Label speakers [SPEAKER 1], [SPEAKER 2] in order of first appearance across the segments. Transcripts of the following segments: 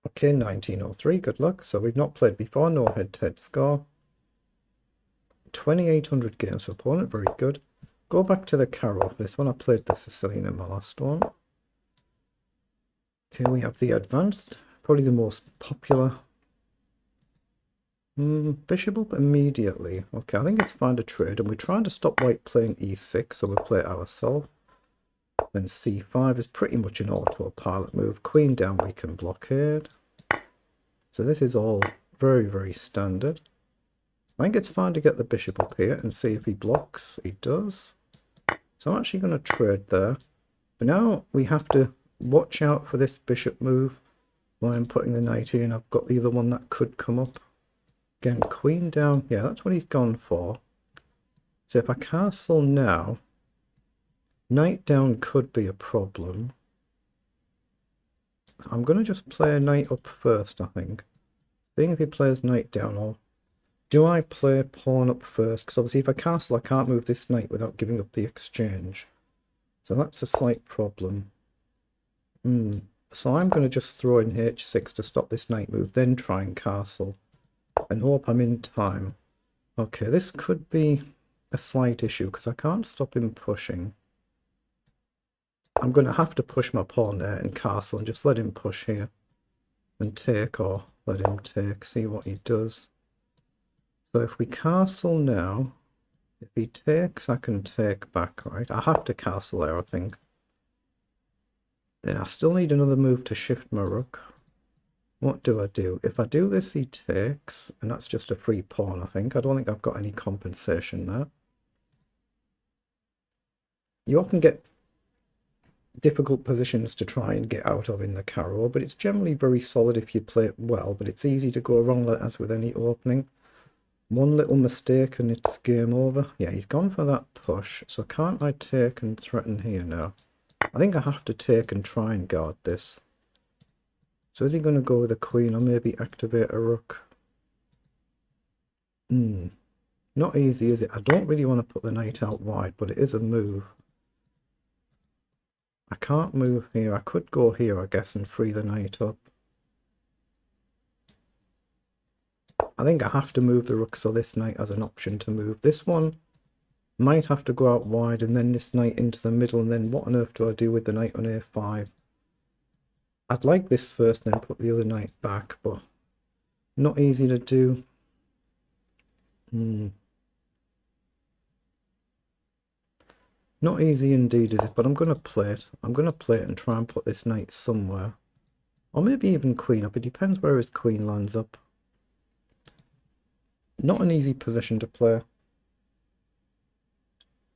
[SPEAKER 1] Okay, 1903, good luck. So we've not played before, no head-to-head score. 2800 games for opponent, very good. Go back to the Caro for this one. I played the Sicilian in my last one. Okay, we have the advanced, probably the most popular. Bishop up immediately. Okay, I think it's fine to trade, and we're trying to stop white playing e6, so we'll play it ourselves. Then c5 is pretty much an autopilot move. Queen down, we can blockade. So this is all very, very standard. I think it's fine to get the bishop up here and see if he blocks. He does. So I'm actually going to trade there. But now we have to watch out for this bishop move while I'm putting the knight here, and I've got the other one that could come up. Again, queen down. Yeah, that's what he's gone for. So if I castle now, knight down could be a problem. I'm going to just play a knight up first, I think. Seeing if he plays knight down, or do I play pawn up first? Because obviously if I castle, I can't move this knight without giving up the exchange. So that's a slight problem. So I'm going to just throw in h6 to stop this knight move, then try and castle. And hope I'm in time. Okay, this could be a slight issue because I can't stop him pushing. I'm going to have to push my pawn there and castle and just let him push here and take, or let him take, see what he does. So if we castle now, if he takes, I can take back, right? I have to castle there, I think. Then I still need another move to shift my rook. What do I do? If I do this, he takes, and that's just a free pawn, I think. I don't think I've got any compensation there. You often get difficult positions to try and get out of in the Caro, but it's generally very solid if you play it well, but it's easy to go wrong as with any opening. One little mistake and it's game over. Yeah, he's gone for that push, so can't I take and threaten here now? I think I have to take and try and guard this. So is he going to go with a queen or maybe activate a rook? Not easy, is it? I don't really want to put the knight out wide, but it is a move. I can't move here. I could go here, I guess, and free the knight up. I think I have to move the rook, so this knight has an option to move. This one might have to go out wide, and then this knight into the middle, and then what on earth do I do with the knight on a5? I'd like this first and then put the other knight back, but not easy to do. Not easy indeed, is it? But I'm going to play it. I'm going to play it and try and put this knight somewhere. Or maybe even queen up. It depends where his queen lands up. Not an easy position to play.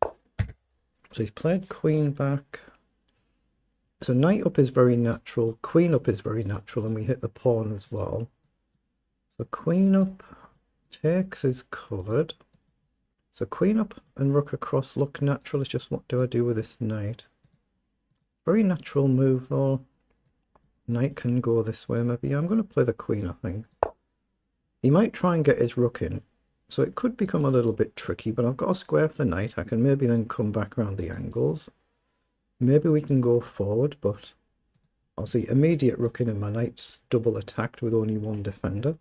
[SPEAKER 1] So he's played queen back. So knight up is very natural, queen up is very natural, and we hit the pawn as well. So queen up, takes is covered. So queen up and rook across look natural. It's just what do I do with this knight? Very natural move though. Knight can go this way maybe. I'm going to play the queen, I think. He might try and get his rook in. So it could become a little bit tricky, but I've got a square for the knight. I can maybe then come back around the angles. Maybe we can go forward, but obviously immediate rook in and my knight's double attacked with only one defender.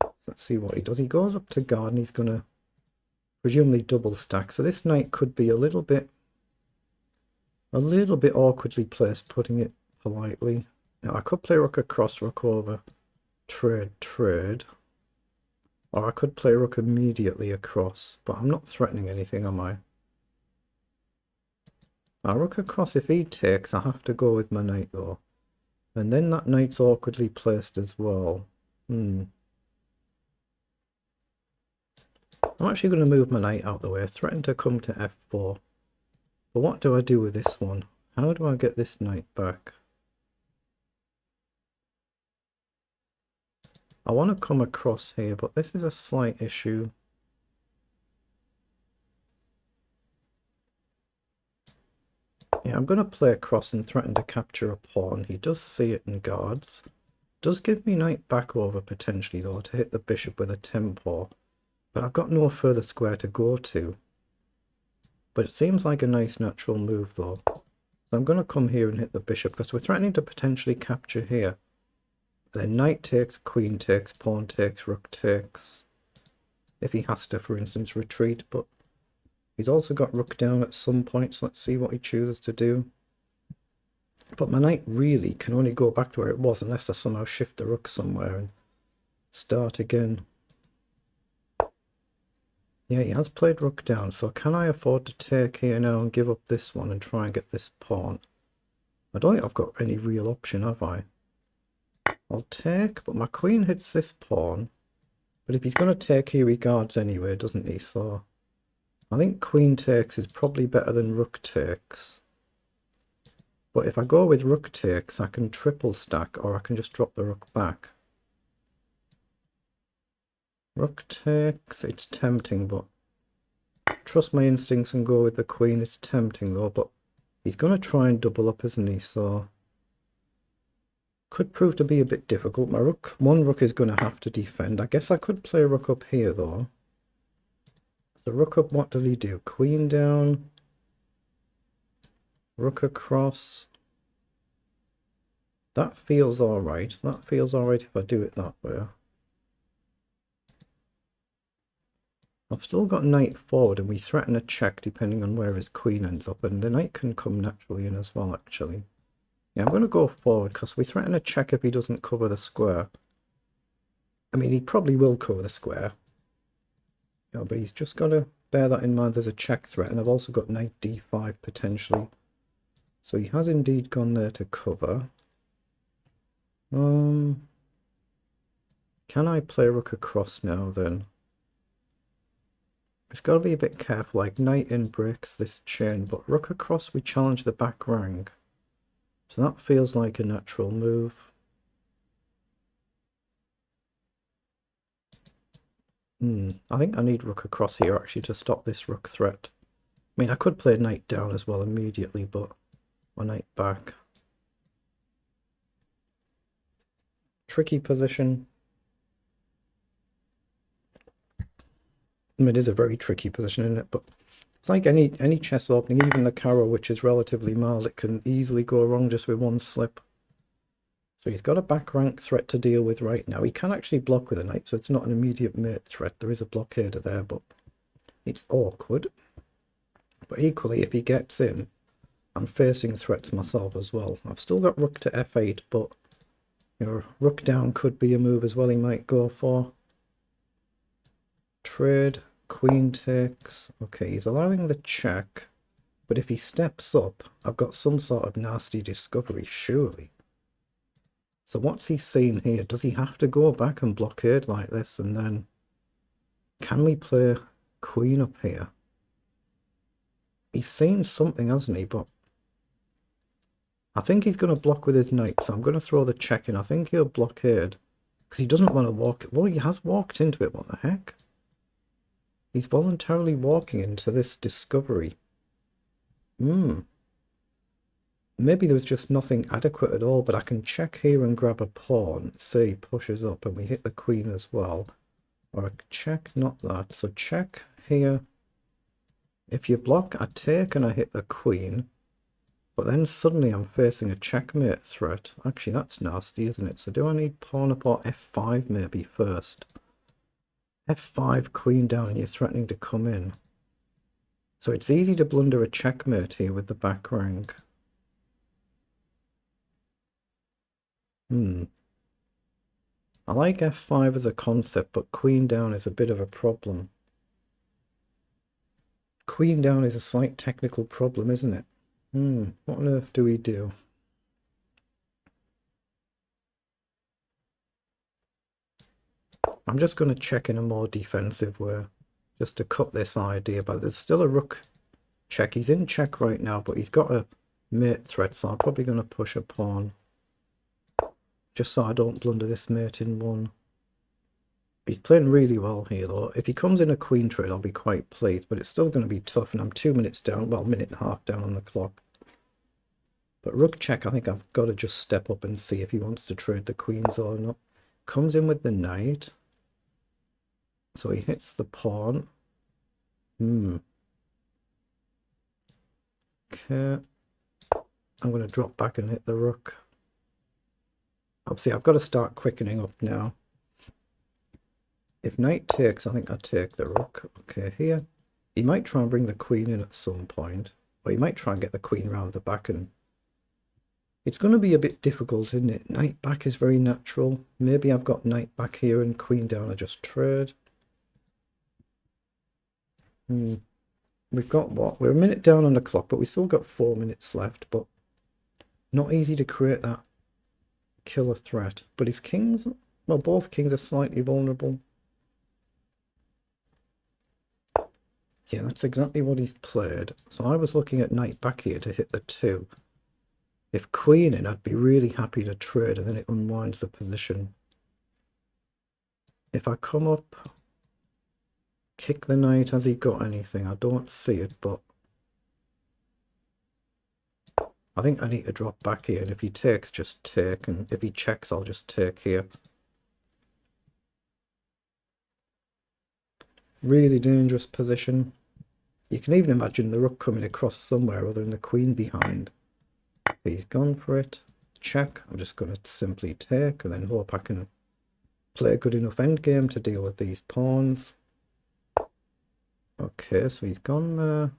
[SPEAKER 1] So let's see what he does. He goes up to guard and he's going to presumably double stack. So this knight could be a little bit awkwardly placed, putting it politely. Now I could play rook across, rook over, trade. Or I could play rook immediately across, but I'm not threatening anything, am I? Rook across, if he takes, I have to go with my knight though. And then that knight's awkwardly placed as well. I'm actually going to move my knight out the way, threaten to come to f4. But what do I do with this one? How do I get this knight back? I want to come across here, but this is a slight issue. Yeah, I'm going to play across and threaten to capture a pawn. He does see it and guards. Does give me knight back over potentially though to hit the bishop with a tempo. But I've got no further square to go to. But it seems like a nice natural move though. So I'm going to come here and hit the bishop because we're threatening to potentially capture here. Then knight takes, queen takes, pawn takes, rook takes. If he has to, for instance, retreat, but he's also got rook down at some point, so let's see what he chooses to do. But my knight really can only go back to where it was unless I somehow shift the rook somewhere and start again. Yeah, he has played rook down, so can I afford to take here now and give up this one and try and get this pawn? I don't think I've got any real option, have I? I'll take, but my queen hits this pawn. But if he's going to take here, he guards anyway, doesn't he? So I think queen takes is probably better than rook takes. But if I go with rook takes, I can triple stack, or I can just drop the rook back. Rook takes, it's tempting, but trust my instincts and go with the queen. It's tempting though, but he's going to try and double up, isn't he? So could prove to be a bit difficult. My rook, one rook is going to have to defend. I guess I could play rook up here though. The rook up, what does he do? Queen down, rook across. That feels alright. That feels alright if I do it that way. I've still got knight forward and we threaten a check depending on where his queen ends up, and the knight can come naturally in as well actually. Yeah, I'm going to go forward because we threaten a check if he doesn't cover the square. I mean, he probably will cover the square. Yeah, but he's just got to bear that in mind. There's a check threat, and I've also got knight d5 potentially. So he has indeed gone there to cover. Can I play rook across now then? It's got to be a bit careful, like knight in breaks this chain, but rook across we challenge the back rank. So that feels like a natural move. I think I need rook across here actually to stop this rook threat. I mean, I could play knight down as well immediately, but my knight back. Tricky position. I mean, it is a very tricky position, isn't it? But it's like any chess opening, even the Caro, which is relatively mild, it can easily go wrong just with one slip. So he's got a back rank threat to deal with right now. He can actually block with a knight, so it's not an immediate mate threat. There is a blockader there, but it's awkward. But equally, if he gets in, I'm facing threats myself as well. I've still got rook to f8, but you know, rook down could be a move as well he might go for. Trade, queen takes. Okay, he's allowing the check, but if he steps up, I've got some sort of nasty discovery, surely. So what's he saying here? Does he have to go back and blockade like this, and then can we play queen up here? He's saying something, hasn't he? But I think he's going to block with his knight, so I'm going to throw the check in. I think he'll blockade because he doesn't want to walk. Well, he has walked into it. What the heck? He's voluntarily walking into this discovery. Maybe there was just nothing adequate at all, but I can check here and grab a pawn. Say he pushes up and we hit the queen as well. Or I check, not that. So check here. If you block, I take and I hit the queen. But then suddenly I'm facing a checkmate threat. Actually, that's nasty, isn't it? So do I need pawn up or f5 maybe first? f5, queen down, and you're threatening to come in. So it's easy to blunder a checkmate here with the back rank. I like f5 as a concept, but queen down is a bit of a problem. Queen down is a slight technical problem, isn't it? What on earth do we do? I'm just going to check in a more defensive way, just to cut this idea, but there's still a rook check. He's in check right now, but he's got a mate threat, so I'm probably going to push a pawn. Just so I don't blunder this mate in one. He's playing really well here though. If he comes in a queen trade, I'll be quite pleased, but it's still going to be tough, and I'm 2 minutes down, well, minute and a half down on the clock. But rook check, I think I've got to just step up and see if he wants to trade the queens or not. Comes in with the knight. So he hits the pawn. Okay. I'm going to drop back and hit the rook. Obviously, I've got to start quickening up now. If knight takes, I think I take the rook. Okay, here. He might try and bring the queen in at some point. Or he might try and get the queen round the back. And it's going to be a bit difficult, isn't it? Knight back is very natural. Maybe I've got knight back here and queen down. I just trade. We've got what? We're a minute down on the clock, but we still got 4 minutes left. But not easy to create that killer threat. But his kings, well, both kings are slightly vulnerable. Yeah, that's exactly what he's played. So I was looking at knight back here to hit the 2. If queen in, I'd be really happy to trade, and then it unwinds the position. If I come up, kick the knight, has he got anything? I don't see it, but I think I need to drop back here, and if he takes, just take, and if he checks, I'll just take here. Really dangerous position. You can even imagine the rook coming across somewhere other than the queen behind. He's gone for it. Check. I'm just going to simply take and then hope I can play a good enough endgame to deal with these pawns. Okay, so he's gone there.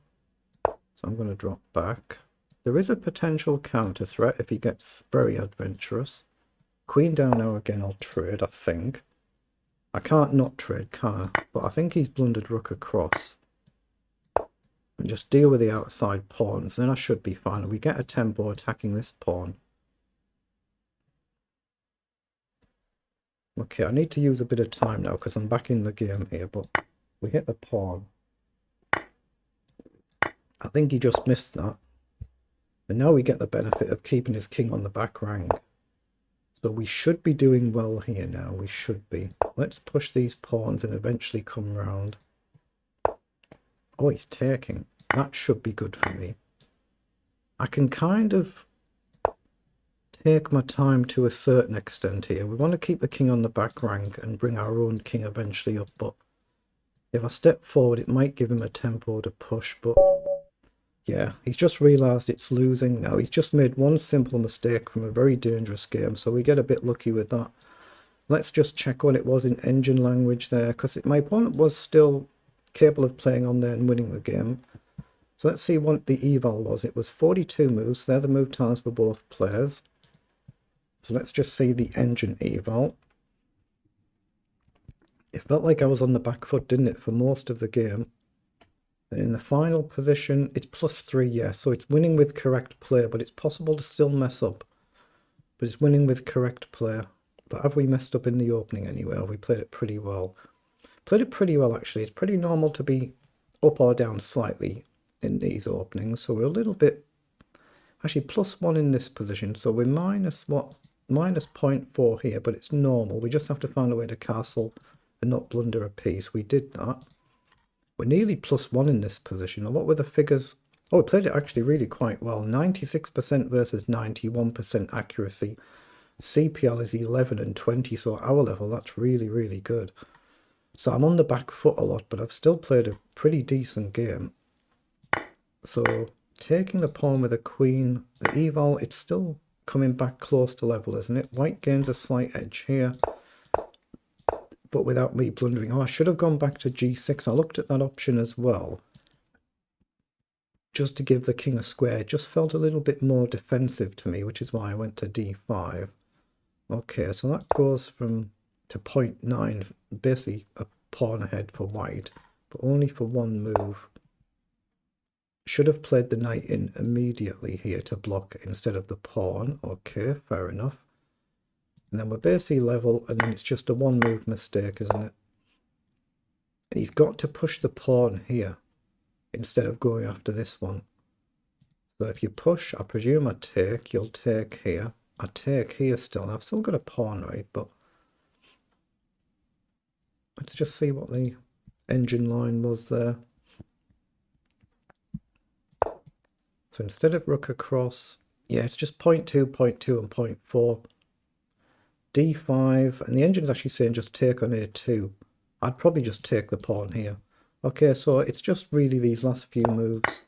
[SPEAKER 1] So I'm going to drop back. There is a potential counter threat if he gets very adventurous. Queen down now again, I'll trade, I think. I can't not trade, can I? But I think he's blundered rook across. And just deal with the outside pawns, then I should be fine. We get a tempo attacking this pawn. Okay, I need to use a bit of time now because I'm back in the game here, but we hit the pawn. I think he just missed that. And now we get the benefit of keeping his king on the back rank. So we should be doing well here now. We should be. Let's push these pawns and eventually come round. Oh, he's taking. That should be good for me. I can kind of take my time to a certain extent here. We want to keep the king on the back rank and bring our own king eventually up. But if I step forward, it might give him a tempo to push. But yeah, he's just realised it's losing now. He's just made one simple mistake from a very dangerous game. So we get a bit lucky with that. Let's just check what it was in engine language there. Because my opponent was still capable of playing on there and winning the game. So let's see what the eval was. It was 42 moves. They're the move times for both players. So let's just see the engine eval. It felt like I was on the back foot, didn't it, for most of the game. And in the final position, it's +3, yeah. So it's winning with correct play, but it's possible to still mess up. But it's winning with correct play. But have we messed up in the opening anyway? Or have we played it pretty well? Played it pretty well, actually. It's pretty normal to be up or down slightly in these openings, so we're a little bit actually +1 in this position, so we're minus 0.4 here, but it's normal. We just have to find a way to castle and not blunder a piece. We did that. We're nearly +1 in this position. And what were the figures? Oh, we played it actually really quite well. 96% versus 91% accuracy. CPL is 11 and 20, so at our level that's really, really good. So I'm on the back foot a lot, but I've still played a pretty decent game. So taking the pawn with a queen, the eval, it's still coming back close to level, isn't it? White gains a slight edge here, but without me blundering. Oh, I should have gone back to g6. I looked at that option as well, just to give the king a square. It just felt a little bit more defensive to me, which is why I went to d5. Okay, so that goes from to 0.9, basically a pawn ahead for white, but only for one move. Should have played the knight in immediately here to block instead of the pawn. Okay, fair enough. And then we're basically level, and then it's just a one move mistake, isn't it? And he's got to push the pawn here instead of going after this one. So if you push, I presume I take, you'll take here. I take here still, and I've still got a pawn, right? But let's just see what the engine line was there. So instead of rook across, yeah, it's just 0.2, 0.2 and 0.4. d5, and the engine's actually saying just take on a2. I'd probably just take the pawn here. Okay, so it's just really these last few moves.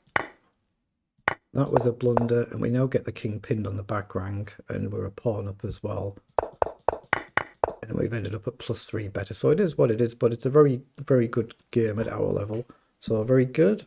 [SPEAKER 1] That was a blunder, and we now get the king pinned on the back rank, and we're a pawn up as well. And we've ended up at +3 better. So it is what it is, but it's a very, very good game at our level. So very good.